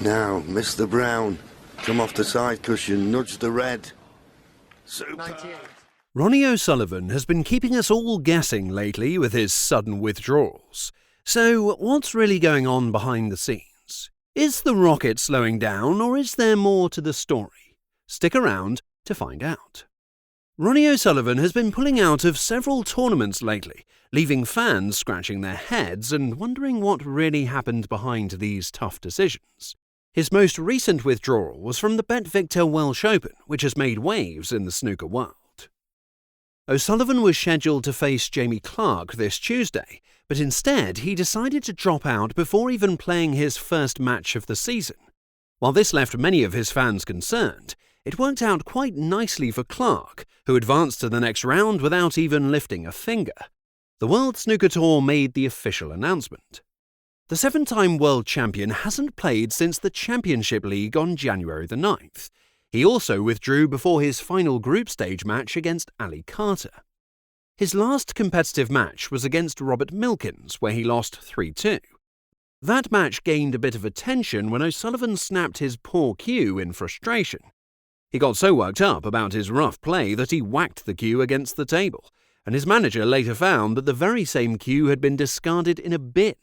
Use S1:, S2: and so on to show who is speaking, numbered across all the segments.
S1: Now, Mr. Brown, come off the side cushion, nudge the red. Super.
S2: 98.
S3: Ronnie O'Sullivan has been keeping us all guessing lately with his sudden withdrawals. So, what's really going on behind the scenes? Is the rocket slowing down, or is there more to the story? Stick around to find out. Ronnie O'Sullivan has been pulling out of several tournaments lately, leaving fans scratching their heads and wondering what really happened behind these tough decisions. His most recent withdrawal was from the Bet Victor Welsh Open, which has made waves in the snooker world. O'Sullivan was scheduled to face Jamie Clark this Tuesday, but instead he decided to drop out before even playing his first match of the season. While this left many of his fans concerned, it worked out quite nicely for Clark, who advanced to the next round without even lifting a finger. The World Snooker Tour made the official announcement. The seven-time world champion hasn't played since the Championship League on January the 9th. He also withdrew before his final group stage match against Ali Carter. His last competitive match was against Robert Milkins, where he lost 3-2. That match gained a bit of attention when O'Sullivan snapped his poor cue in frustration. He got so worked up about his rough play that he whacked the cue against the table, and his manager later found that the very same cue had been discarded in a bin.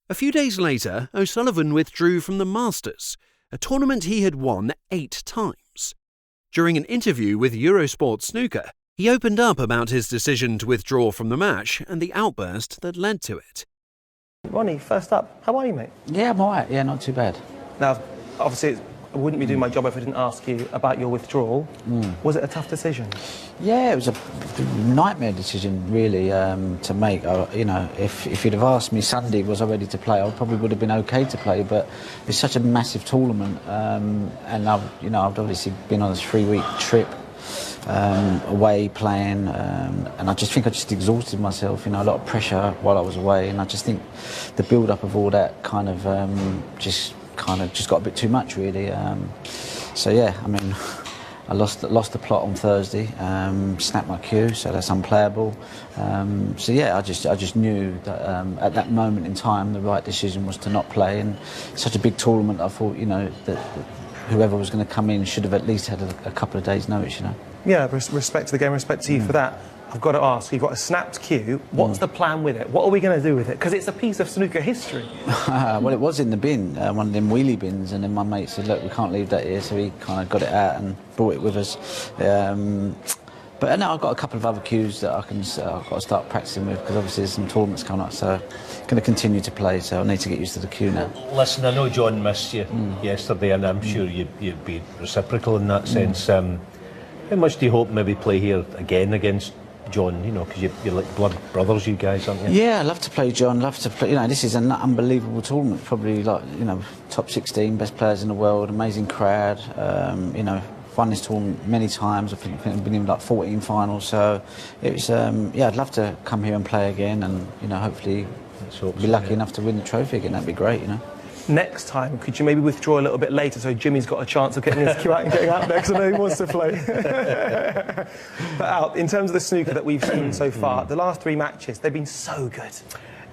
S3: A few days later, O'Sullivan withdrew from the Masters, a tournament he had won 8 times. During an interview with Eurosport Snooker, he opened up about his decision to withdraw from the match and the outburst that led to it.
S2: Ronnie, first up, how are you, mate?
S4: Yeah, I'm alright. Yeah, not too bad.
S2: Now, obviously, I wouldn't be doing my job if I didn't ask you about your withdrawal. Was it a tough decision?
S4: Yeah, it was a nightmare decision, really, to make. You know, if you'd have asked me Sunday was I ready to play, I probably would have been okay to play. But it's such a massive tournament, and I've obviously been on this 3-week trip away playing, and I just think I just exhausted myself. You know, a lot of pressure while I was away, and I just think the build-up of all that kind of just got a bit too much, really. So yeah, I mean, I lost the plot on Thursday, snapped my cue, so that's unplayable. So yeah, I just knew that at that moment in time the right decision was to not play, and such a big tournament, I thought, you know, that whoever was going to come in should have at least had a couple of days' notice, you know.
S2: Yeah, respect to the game, respect to you for that. I've got to ask, you've got a snapped cue. What's the plan with it? What are we going to do with it? Because it's a piece of snooker history.
S4: Well, it was in the bin, one of them wheelie bins, and then my mate said, look, we can't leave that here, so he kind of got it out and brought it with us. But now I've got a couple of other cues that I've got to start practicing with, because obviously there's some tournaments coming up, so I'm going to continue to play, so I need to get used to the cue now.
S5: Listen, I know John missed you yesterday, and I'm sure you'd be reciprocal in that sense. How much do you hope maybe play here again against John, you know, because you're like blood brothers, you guys, aren't you?
S4: Yeah, I love to play John, love to play, you know, this is an unbelievable tournament, probably like, you know, top 16, best players in the world, amazing crowd, you know, won this tournament many times, I think I've been in like 14 finals, so it's, yeah, I'd love to come here and play again, and, you know, hopefully be lucky enough to win the trophy again, that'd be great, you know.
S2: Next time, could you maybe withdraw a little bit later so Jimmy's got a chance of getting his cue out and getting out there, because I know he wants to play. But Al, in terms of the snooker that we've seen so far, the last 3 matches, they've been so good.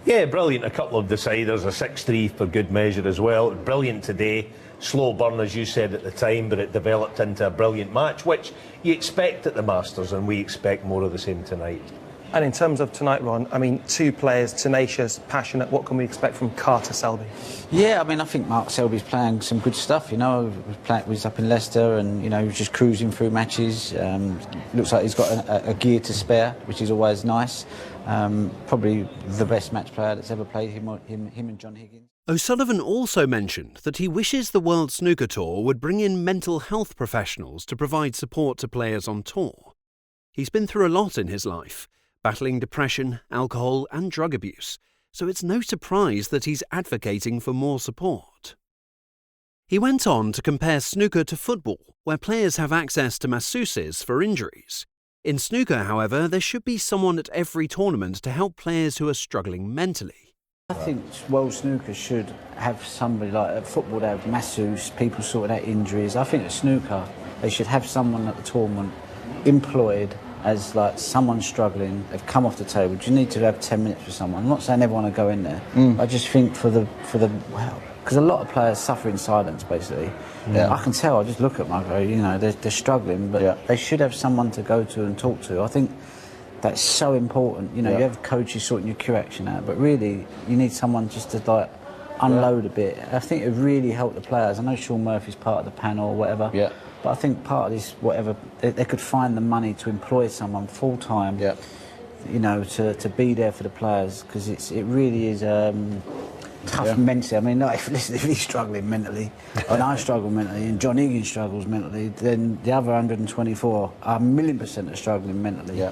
S5: Yeah, brilliant. A couple of deciders, a 6-3 for good measure as well. Brilliant today. Slow burn, as you said at the time, but it developed into a brilliant match, which you expect at the Masters, and we expect more of the same tonight.
S2: And in terms of tonight, Ron, I mean, 2 players, tenacious, passionate. What can we expect from Carter Selby? Yeah,
S4: I mean, I think Mark Selby's playing some good stuff, you know. He was up in Leicester, and, you know, he was just cruising through matches. Looks like he's got a gear to spare, which is always nice. Probably the best match player that's ever played, him and John Higgins.
S3: O'Sullivan also mentioned that he wishes the World Snooker Tour would bring in mental health professionals to provide support to players on tour. He's been through a lot in his life, battling depression, alcohol and drug abuse, so it's no surprise that he's advocating for more support. He went on to compare snooker to football, where players have access to masseuses for injuries. In snooker, however, there should be someone at every tournament to help players who are struggling mentally.
S4: I think World Snooker should have somebody, like at football they have masseuse, people sorting out injuries. I think at snooker they should have someone at the tournament employed as like someone struggling, they've come off the table. Do you need to have 10 minutes for someone? I'm not saying everyone will go in there. I just think for the because a lot of players suffer in silence, basically.
S6: Yeah.
S4: I can tell, I just look at them, I go, you know, they're struggling, but they should have someone to go to and talk to. I think that's so important. You know, you have coaches sorting your correction out, but really, you need someone just to, like, unload a bit. I think it really helped the players. I know Sean Murphy's part of the panel or whatever, but I think part of this, whatever, they could find the money to employ someone full-time, you know, to be there for the players, because it really is tough mentally. I mean, like, listen, if he's struggling mentally, and I struggle mentally, and John Higgins struggles mentally, then the other 124 are 1,000,000% are struggling mentally.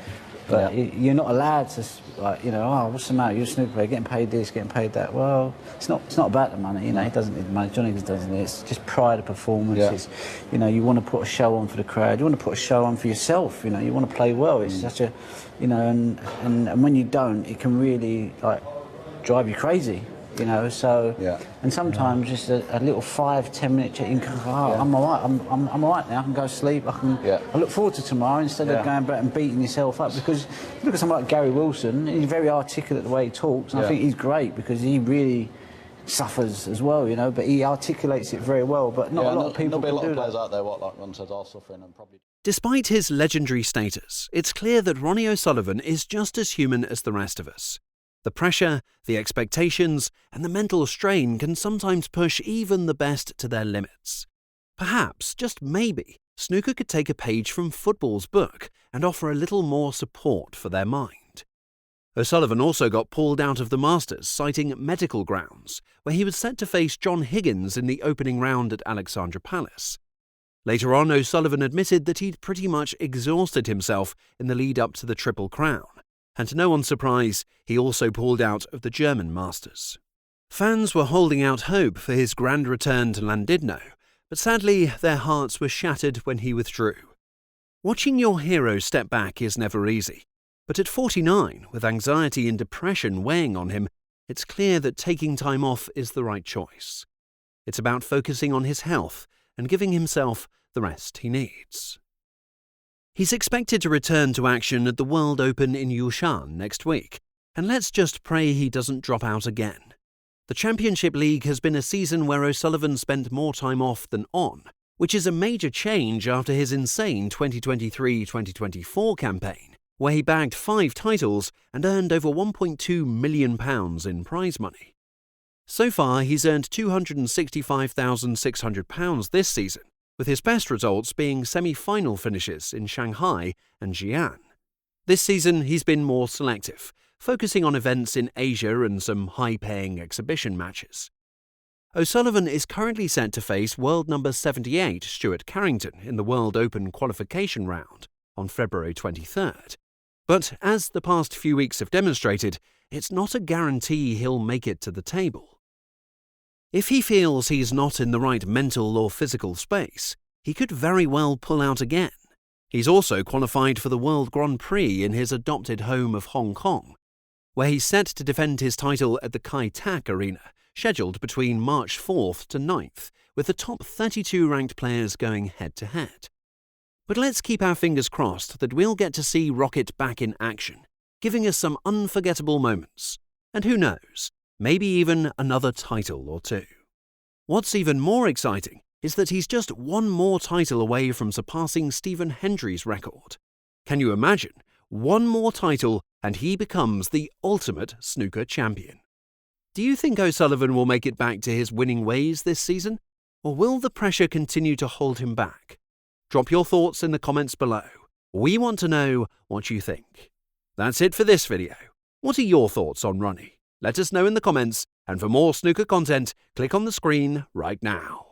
S4: But you're not allowed to, like, you know, oh, what's the matter? You're a snooker player, getting paid this, getting paid that. Well, it's not about the money, you know. He doesn't need the money. Johnny doesn't need it. It's just pride of performance. It's, you know, you want to put a show on for the crowd. You want to put a show on for yourself. You know, you want to play well. It's such a, you know, and when you don't, it can really, like, drive you crazy. You know, so and sometimes just a little 5-10 minute chat, you can go, oh, I'm all right. I'm all right now. I can go sleep. I look forward to tomorrow instead of going back and beating yourself up. Because you look at someone like Gary Wilson, he's very articulate the way he talks, and I think he's great because he really suffers as well. You know, but he articulates it very well. But not a lot of people.
S6: There'll be a lot of players
S4: that.
S6: out there, like Ron says, are suffering and probably.
S3: Despite his legendary status, it's clear that Ronnie O'Sullivan is just as human as the rest of us. The pressure, the expectations, and the mental strain can sometimes push even the best to their limits. Perhaps, just maybe, snooker could take a page from football's book and offer a little more support for their mind. O'Sullivan also got pulled out of the Masters, citing medical grounds, where he was set to face John Higgins in the opening round at Alexandra Palace. Later on, O'Sullivan admitted that he'd pretty much exhausted himself in the lead-up to the Triple Crown. And to no one's surprise, he also pulled out of the German Masters. Fans were holding out hope for his grand return to Llandudno, but sadly their hearts were shattered when he withdrew. Watching your hero step back is never easy, but at 49, with anxiety and depression weighing on him, it's clear that taking time off is the right choice. It's about focusing on his health and giving himself the rest he needs. He's expected to return to action at the World Open in Yushan next week, and let's just pray he doesn't drop out again. The Championship League has been a season where O'Sullivan spent more time off than on, which is a major change after his insane 2023-2024 campaign, where he bagged 5 titles and earned over £1.2 million in prize money. So far, he's earned £265,600 this season, with his best results being semi-final finishes in Shanghai and Xi'an. This season, he's been more selective, focusing on events in Asia and some high-paying exhibition matches. O'Sullivan is currently set to face world number 78 Stuart Carrington in the World Open qualification round on February 23rd. But as the past few weeks have demonstrated, it's not a guarantee he'll make it to the table. If he feels he's not in the right mental or physical space, he could very well pull out again. He's also qualified for the World Grand Prix in his adopted home of Hong Kong, where he's set to defend his title at the Kai Tak Arena, scheduled between March 4th to 9th, with the top 32 ranked players going head-to-head. But let's keep our fingers crossed that we'll get to see Rocket back in action, giving us some unforgettable moments. And who knows, maybe even another title or two. What's even more exciting is that he's just one more title away from surpassing Stephen Hendry's record. Can you imagine? One more title and he becomes the ultimate snooker champion. Do you think O'Sullivan will make it back to his winning ways this season? Or will the pressure continue to hold him back? Drop your thoughts in the comments below. We want to know what you think. That's it for this video. What are your thoughts on Ronnie? Let us know in the comments, and for more snooker content, click on the screen right now.